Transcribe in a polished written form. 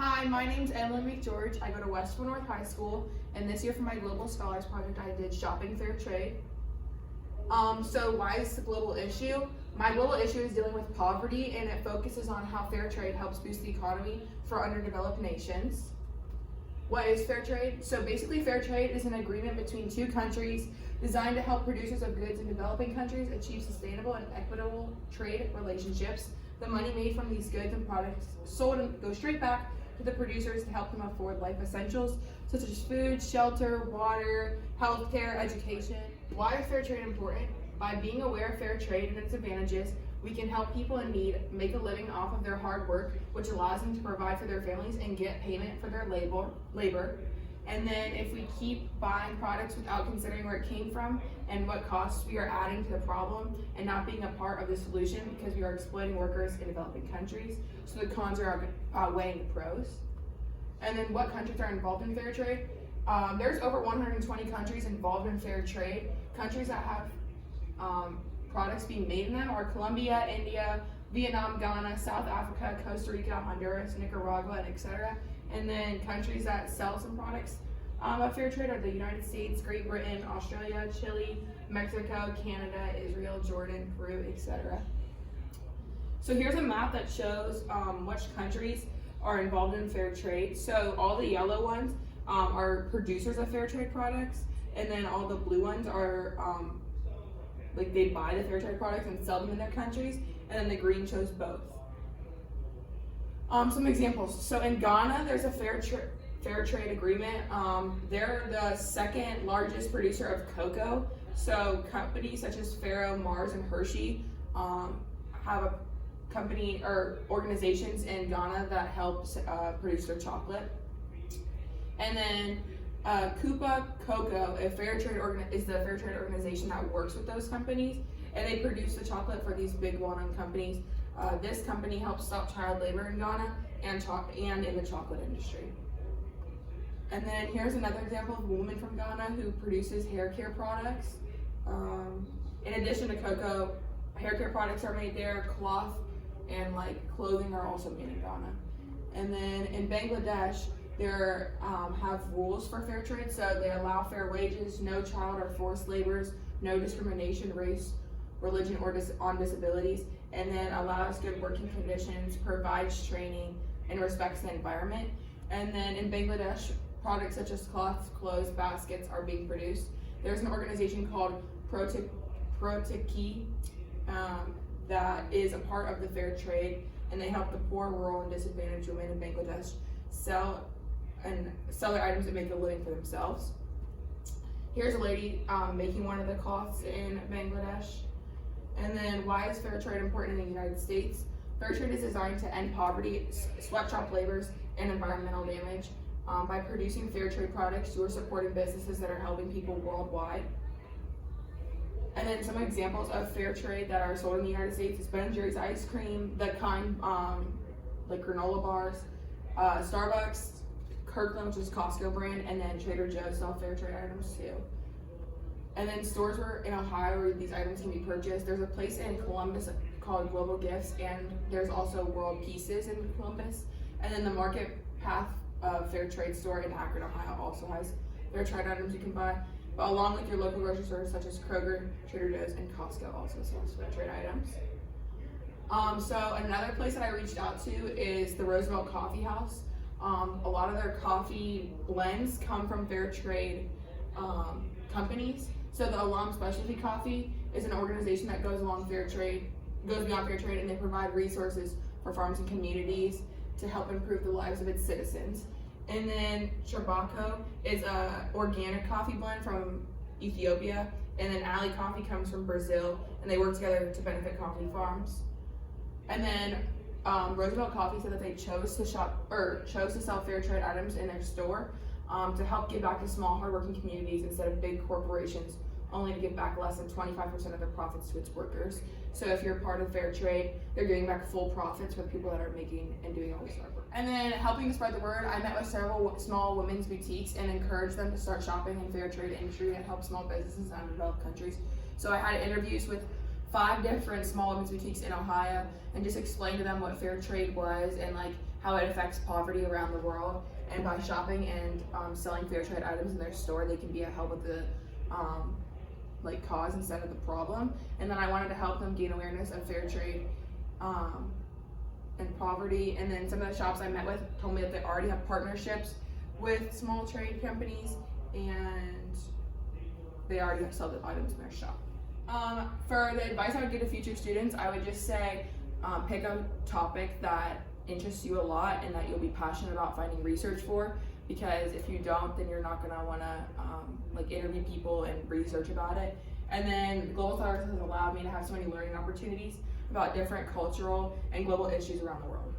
Hi, my name's Emily McGeorge. I go to Westville North High School, and this year for my Global Scholars Project, I did Shopping Fair Trade. So why is this a global issue? My global issue is dealing with poverty, and it focuses on how fair trade helps boost the economy for underdeveloped nations. What is fair trade? So basically, fair trade is an agreement between two countries designed to help producers of goods in developing countries achieve sustainable and equitable trade relationships. The money made from these goods and products sold and goes straight back to the producers to help them afford life essentials such as food, shelter, water, healthcare, education. Why is fair trade important? By being aware of fair trade and its advantages, we can help people in need make a living off of their hard work, which allows them to provide for their families and get payment for their labor. And then if we keep buying products without considering where it came from and what costs we are adding to the problem and not being a part of the solution because we are exploiting workers in developing countries, so the cons are outweighing the pros. And then what countries are involved in fair trade? There's over 120 countries involved in fair trade. Countries that have products being made in them are Colombia, India, Vietnam, Ghana, South Africa, Costa Rica, Honduras, Nicaragua, and etc. And then countries that sell some products of fair trade are the United States, Great Britain, Australia, Chile, Mexico, Canada, Israel, Jordan, Peru, etc. So here's a map that shows which countries are involved in fair trade. So all the yellow ones are producers of fair trade products, and then all the blue ones are like they buy the fair trade products and sell them in their countries, and then the green shows both. Some examples. So in Ghana, there's a fair trade agreement. They're the second largest producer of cocoa. So companies such as Faro, Mars, and Hershey have a company or organizations in Ghana that help produce their chocolate. And then Coupa Cocoa, is the fair trade organization that works with those companies, and they produce the chocolate for these big well-known companies. This company helps stop child labor in Ghana and in the chocolate industry. And then here's another example of a woman from Ghana who produces hair care products. In addition to cocoa, hair care products are made there, cloth and clothing are also made in Ghana. And then in Bangladesh, they have rules for fair trade, so they allow fair wages, no child or forced labors, no discrimination, race, religion, or on disabilities, and then allows good working conditions, provides training, and respects the environment. And then in Bangladesh, products such as cloths, clothes, baskets are being produced. There's an organization called Protiki that is a part of the fair trade, and they help the poor, rural, and disadvantaged women in Bangladesh sell their items and make a living for themselves. Here's a lady making one of the cloths in Bangladesh. And then why is fair trade important in the United States? Fair trade is designed to end poverty, sweatshop labors, and environmental damage. By producing fair trade products, you are supporting businesses that are helping people worldwide. And then some examples of fair trade that are sold in the United States is Ben & Jerry's ice cream, the kind like granola bars, Starbucks, Kirkland, which is Costco brand, and then Trader Joe's sell fair trade items too. And then stores in Ohio where these items can be purchased. There's a place in Columbus called Global Gifts, and there's also World Pieces in Columbus. And then the Market Path Fair Trade store in Akron, Ohio also has fair trade items you can buy. But along with your local grocery stores such as Kroger, Trader Joe's, and Costco also sells fair trade items. So another place that I reached out to is the Roosevelt Coffee House. A lot of their coffee blends come from fair trade companies. So the Alam Specialty Coffee is an organization that goes beyond fair trade, and they provide resources for farms and communities to help improve the lives of its citizens. And then Shabako is a organic coffee blend from Ethiopia, and then Ali Coffee comes from Brazil, and they work together to benefit coffee farms. And then Roosevelt Coffee said that they chose to sell fair trade items in their store to help give back to small, hardworking communities instead of big corporations, only to give back less than 25% of their profits to its workers. So if you're part of fair trade, they're giving back full profits for the people that are making and doing all this hard work. And then helping to spread the word, I met with several small women's boutiques and encouraged them to start shopping in fair trade industry and help small businesses in underdeveloped countries. So I had interviews with 5 different small women's boutiques in Ohio and just explained to them what fair trade was and how it affects poverty around the world, and by shopping and selling fair trade items in their store, they can be a help with the like cause instead of the problem. And then I wanted to help them gain awareness of fair trade and poverty. And then some of the shops I met with told me that they already have partnerships with small trade companies and they already sell the items in their shop. For the advice I would give to future students, I would just say pick a topic that interests you a lot and that you'll be passionate about finding research for, because if you don't, then you're not going to want to like interview people and research about it. And then Global Scholars has allowed me to have so many learning opportunities about different cultural and global issues around the world.